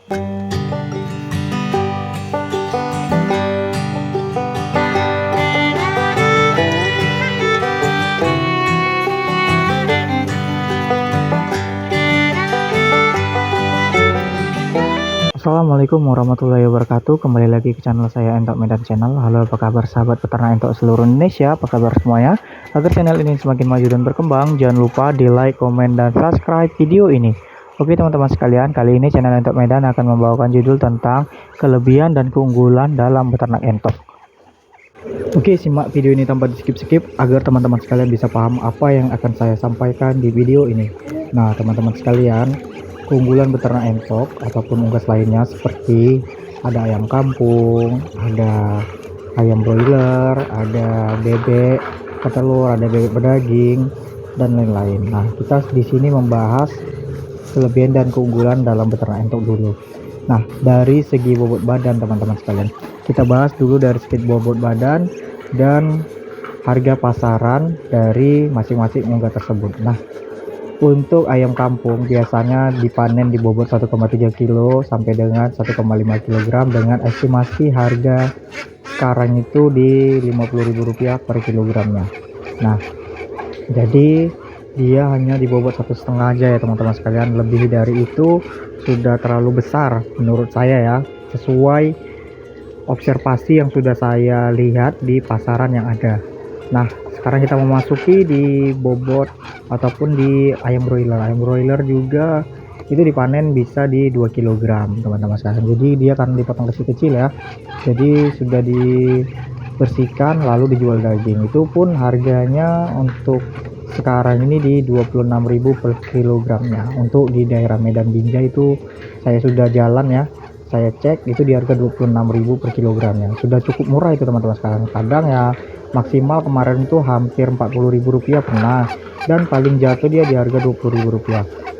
Assalamualaikum warahmatullahi wabarakatuh. Kembali lagi ke channel saya, Entok Medan Channel. Halo, apa kabar sahabat peternak entok seluruh Indonesia? Apa kabar semuanya? Agar channel ini semakin maju dan berkembang, jangan lupa di like, komen, dan subscribe video ini. Oke teman-teman sekalian, kali ini channel Entok Medan akan membawakan judul tentang kelebihan dan keunggulan dalam beternak entok. Oke, simak video ini tanpa di skip-skip agar teman-teman sekalian bisa paham apa yang akan saya sampaikan di video ini. Nah teman-teman sekalian, keunggulan beternak entok ataupun unggas lainnya seperti ada ayam kampung, ada ayam broiler, ada bebek petelur, ada bebek pedaging, dan lain-lain. Nah, kita di sini membahas kelebihan dan keunggulan dalam beternak entok dulu. Nah, dari segi bobot badan teman-teman sekalian, kita bahas dulu dari segi bobot badan dan harga pasaran dari masing-masing unggas tersebut. Nah, untuk ayam kampung biasanya dipanen di bobot 1,3 kg sampai dengan 1,5 kg dengan estimasi harga sekarang itu di Rp50.000 per kilogramnya. Nah, jadi dia hanya di bobot 1,5 aja ya teman-teman sekalian. Lebih dari itu sudah terlalu besar menurut saya ya, sesuai observasi yang sudah saya lihat di pasaran yang ada. Nah, sekarang kita memasuki di bobot ataupun di ayam broiler. Ayam broiler juga itu dipanen bisa di 2 kg teman-teman sekalian. Jadi dia akan dipotong kecil-kecil ya. Jadi sudah dibersihkan lalu dijual daging. Itu pun harganya untuk sekarang ini di 26.000 per kilogramnya. Untuk di daerah Medan Binjai itu saya sudah jalan ya, saya cek itu di harga 26.000 per kilogramnya. Sudah cukup murah itu teman-teman sekalian. Kadang ya maksimal kemarin itu hampir Rp40.000 pernah, dan paling jatuh dia di harga Rp20.000.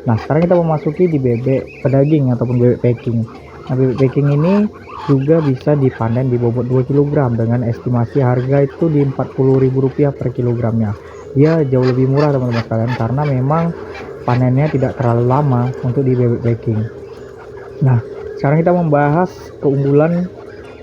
Nah, sekarang kita memasuki di bebek pedaging ataupun bebek packing. Nah, bebek packing ini juga bisa dipanen di bobot 2 kg dengan estimasi harga itu di Rp40.000 per kilogramnya. Dia jauh lebih murah teman-teman sekalian karena memang panennya tidak terlalu lama untuk di bebek packing. Nah, sekarang kita membahas keunggulan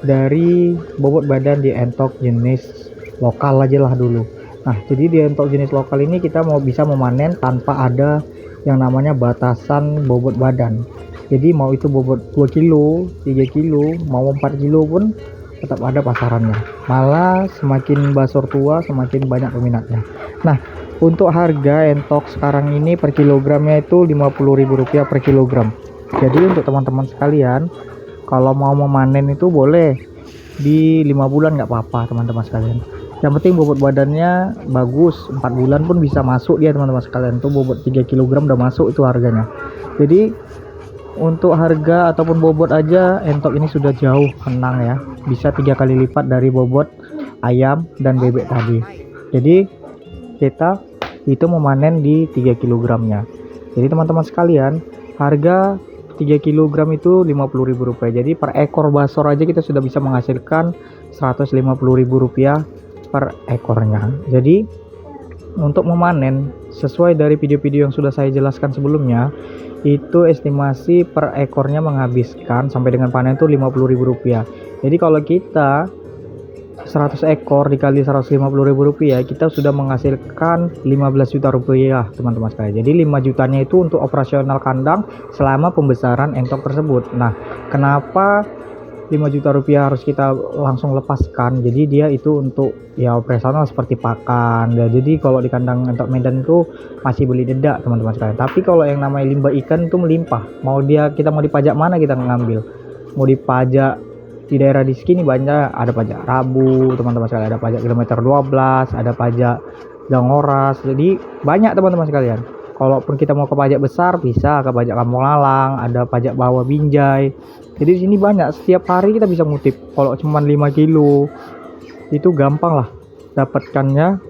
dari bobot badan di entok jenis lokal aja lah dulu. Nah, jadi di entok jenis lokal ini kita bisa memanen tanpa ada yang namanya batasan bobot badan. Jadi mau itu bobot 2 kilo, 3 kilo, mau 4 kilo pun tetap ada pasarannya. Malah semakin basur tua semakin banyak peminatnya. Nah, untuk harga entok sekarang ini per kilogramnya itu Rp50.000 per kilogram. Jadi untuk teman-teman sekalian, kalau mau memanen itu boleh di 5 bulan nggak apa-apa teman-teman sekalian. Yang penting bobot badannya bagus, 4 bulan pun bisa masuk dia teman-teman sekalian. Tuh bobot 3 kg udah masuk itu harganya. Jadi untuk harga ataupun bobot aja entok ini sudah jauh menang ya, bisa 3 kali lipat dari bobot ayam dan bebek tadi. Jadi kita itu memanen di 3 kg nya. Jadi teman-teman sekalian, harga 3 kg itu Rp50.000. Jadi per ekor basor aja kita sudah bisa menghasilkan Rp150.000 per ekornya. Jadi untuk memanen sesuai dari video-video yang sudah saya jelaskan sebelumnya, itu estimasi per ekornya menghabiskan sampai dengan panen itu Rp50.000. Jadi kalau kita 100 ekor dikali Rp150.000, kita sudah menghasilkan Rp15 juta teman-teman sekalian. Jadi 5 jutanya itu untuk operasional kandang selama pembesaran entok tersebut. Nah, kenapa Rp5 juta harus kita langsung lepaskan? Jadi dia itu untuk ya operasional seperti pakan. Nah, jadi kalau di kandang entok Medan itu masih beli dedak teman-teman sekalian. Tapi kalau yang namanya limbah ikan itu melimpah. Kita mau dipajak mana kita ngambil? Mau dipajak di daerah di sini banyak, ada pajak Rabu teman-teman sekalian, ada pajak kilometer 12, ada pajak Jangoras. Jadi banyak teman-teman sekalian. Kalaupun kita mau ke pajak besar bisa ke pajak Kampung Lalang, ada pajak bawah Binjai. Jadi di sini banyak, setiap hari kita bisa ngutip. Kalau cuma 5 kilo itu gampang lah dapatkannya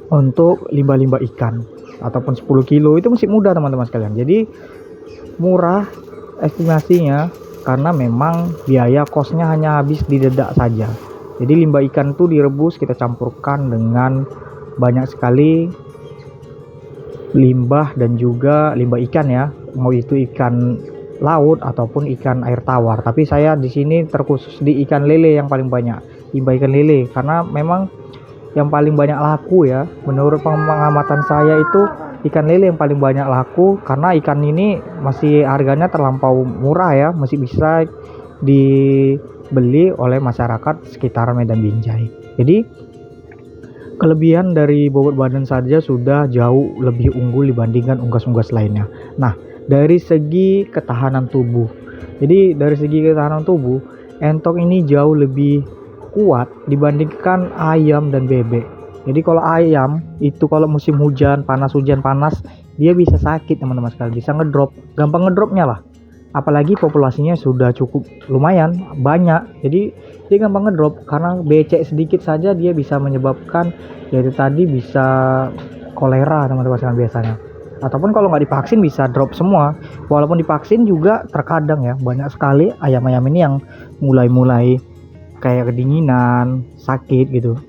untuk limbah-limbah ikan, ataupun 10 kilo itu masih mudah teman-teman sekalian. Jadi murah estimasinya karena memang biaya kosnya hanya habis di dedak saja. Jadi limbah ikan itu direbus, kita campurkan dengan banyak sekali limbah dan juga limbah ikan ya, mau itu ikan laut ataupun ikan air tawar. Tapi saya di sini terkhusus di ikan lele yang paling banyak, timba ikan lele, karena memang yang paling banyak laku ya. Menurut pengamatan saya itu ikan lele yang paling banyak laku, karena ikan ini masih harganya terlampau murah ya, masih bisa dibeli oleh masyarakat sekitar Medan Binjai. Jadi kelebihan dari bobot badan saja sudah jauh lebih unggul dibandingkan unggas-unggas lainnya. Nah, dari segi ketahanan tubuh. Jadi dari segi ketahanan tubuh, entok ini jauh lebih kuat dibandingkan ayam dan bebek. Jadi kalau ayam itu kalau musim hujan panas, dia bisa sakit teman-teman sekalian, bisa ngedrop, gampang ngedropnya lah. Apalagi populasinya sudah cukup lumayan banyak, jadi dia gampang ngedrop karena becek sedikit saja dia bisa menyebabkan, yaitu tadi bisa kolera teman-teman sekalian biasanya. Ataupun kalau nggak divaksin bisa drop semua. Walaupun divaksin juga terkadang ya banyak sekali ayam-ayam ini yang mulai kayak kedinginan, sakit gitu.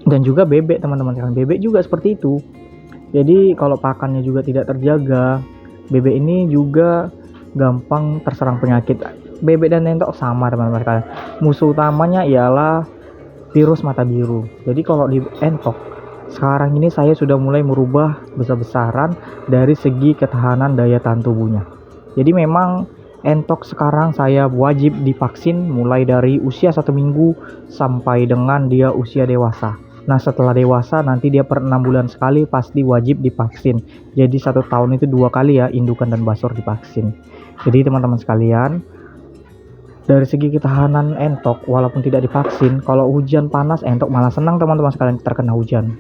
Dan juga bebek teman-teman sekalian, bebek juga seperti itu. Jadi kalau pakannya juga tidak terjaga, bebek ini juga gampang terserang penyakit. Bebek dan entok sama teman-teman sekalian, musuh utamanya ialah virus mata biru. Jadi kalau di entok sekarang ini saya sudah mulai merubah besar-besaran dari segi ketahanan daya tahan tubuhnya. Jadi memang entok sekarang saya wajib divaksin mulai dari usia 1 minggu sampai dengan dia usia dewasa. Nah setelah dewasa nanti dia per 6 bulan sekali pasti wajib divaksin. Jadi 1 tahun itu 2 kali ya, indukan dan basur divaksin. Jadi teman-teman sekalian, dari segi ketahanan entok walaupun tidak divaksin, kalau hujan panas entok malah senang teman-teman sekalian terkena hujan.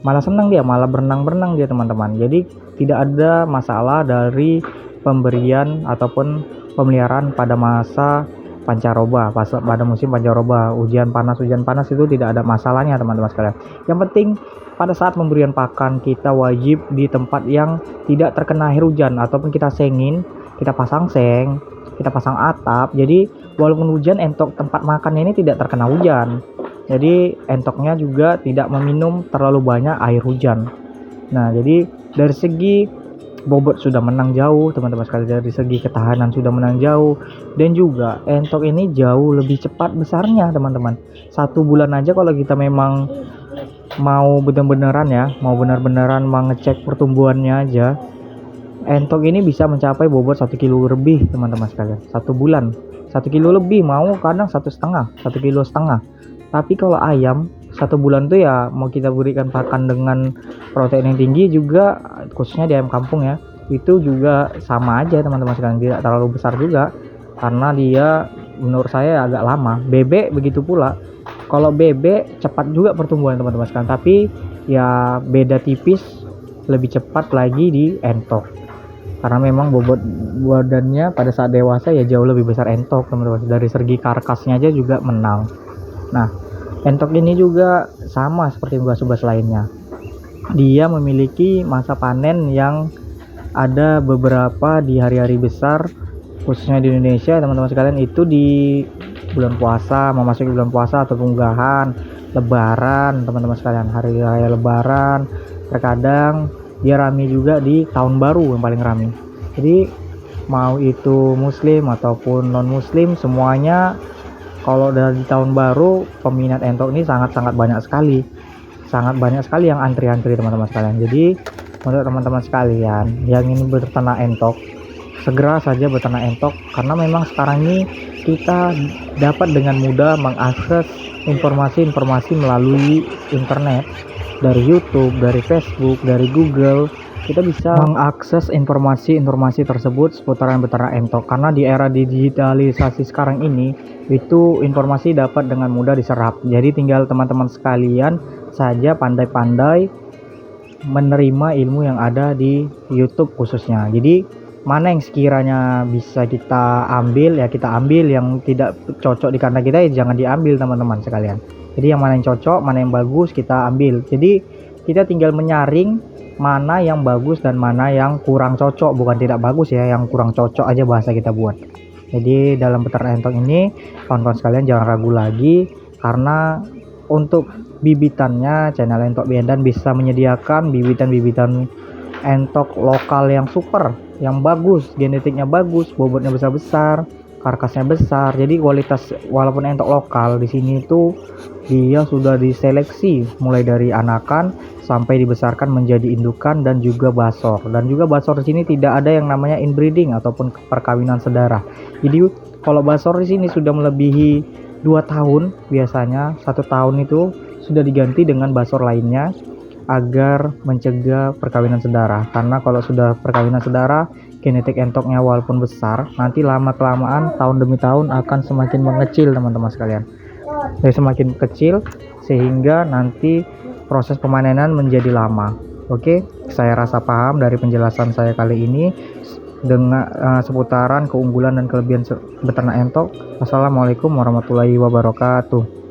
Malah senang dia, malah berenang-berenang dia teman-teman. Jadi tidak ada masalah dari pemberian ataupun pemeliharaan pada masa pancaroba, pada musim pancaroba, hujan panas itu tidak ada masalahnya teman-teman sekalian. Yang penting pada saat pemberian pakan kita wajib di tempat yang tidak terkena air hujan, ataupun kita sengin, kita pasang seng, kita pasang atap. Jadi walaupun hujan, entok tempat makannya ini tidak terkena hujan. Jadi entoknya juga tidak meminum terlalu banyak air hujan. Nah jadi dari segi bobot sudah menang jauh teman-teman sekalian, dari segi ketahanan sudah menang jauh, dan juga entok ini jauh lebih cepat besarnya teman-teman. 1 bulan aja kalau kita memang mau benar-benaran ya, mau benar-benaran mengecek pertumbuhannya aja, entok ini bisa mencapai bobot 1 kilo lebih teman-teman sekalian. 1 bulan 1 kilo lebih, mau kadang 1,5 kilo. Tapi kalau ayam 1 bulan tuh ya mau kita berikan pakan dengan protein yang tinggi juga, khususnya di ayam kampung ya, itu juga sama aja teman-teman sekalian, tidak terlalu besar juga karena dia menurut saya agak lama. Bebek begitu pula. Kalau bebek cepat juga pertumbuhan teman-teman sekalian, tapi ya beda tipis, lebih cepat lagi di entok karena memang bobot badannya pada saat dewasa ya jauh lebih besar entok teman-teman. Dari segi karkasnya aja juga menang. Nah entok ini juga sama seperti unggas-unggas lainnya, dia memiliki masa panen yang ada beberapa di hari-hari besar, khususnya di Indonesia teman-teman sekalian, itu di bulan puasa, memasuki bulan puasa atau unggahan lebaran teman-teman sekalian, hari raya lebaran. Terkadang dia rame juga di tahun baru yang paling rame. Jadi mau itu muslim ataupun non muslim, semuanya kalau dari tahun baru peminat entok ini sangat banyak sekali yang antri-antri teman-teman sekalian. Jadi untuk teman-teman sekalian yang ingin berternak entok, segera saja berternak entok, karena memang sekarang ini kita dapat dengan mudah mengakses informasi-informasi melalui internet, dari YouTube, dari Facebook, dari Google. Kita bisa mengakses informasi tersebut seputaran beternak entok, karena di era digitalisasi sekarang ini itu informasi dapat dengan mudah diserap. Jadi tinggal teman-teman sekalian saja pandai-pandai menerima ilmu yang ada di YouTube khususnya. Jadi mana yang sekiranya bisa kita ambil ya kita ambil, yang tidak cocok di kandang kita ya jangan diambil teman-teman sekalian. Jadi yang mana yang cocok, mana yang bagus kita ambil. Jadi kita tinggal menyaring mana yang bagus dan mana yang kurang cocok, bukan tidak bagus ya, yang kurang cocok aja bahasa kita buat. Jadi dalam beternak entok ini kawan-kawan sekalian jangan ragu lagi, karena untuk bibitannya channel Entok Medan bisa menyediakan bibitan-bibitan entok lokal yang super, yang bagus, genetiknya bagus, bobotnya besar-besar, karkasnya besar. Jadi kualitas walaupun entok lokal di sini itu dia sudah diseleksi mulai dari anakan sampai dibesarkan menjadi indukan dan juga basor. Dan juga basor di sini tidak ada yang namanya inbreeding ataupun perkawinan sedara. Jadi kalau basor di sini sudah melebihi 2 tahun, biasanya 1 tahun itu sudah diganti dengan basor lainnya agar mencegah perkawinan sedara. Karena kalau sudah perkawinan sedara, genetik entoknya walaupun besar, nanti lama kelamaan tahun demi tahun akan semakin mengecil teman-teman sekalian. Jadi semakin kecil sehingga nanti proses pemanenan menjadi lama. Oke, saya rasa paham dari penjelasan saya kali ini dengan seputaran keunggulan dan kelebihan beternak entok. Wassalamualaikum warahmatullahi wabarakatuh.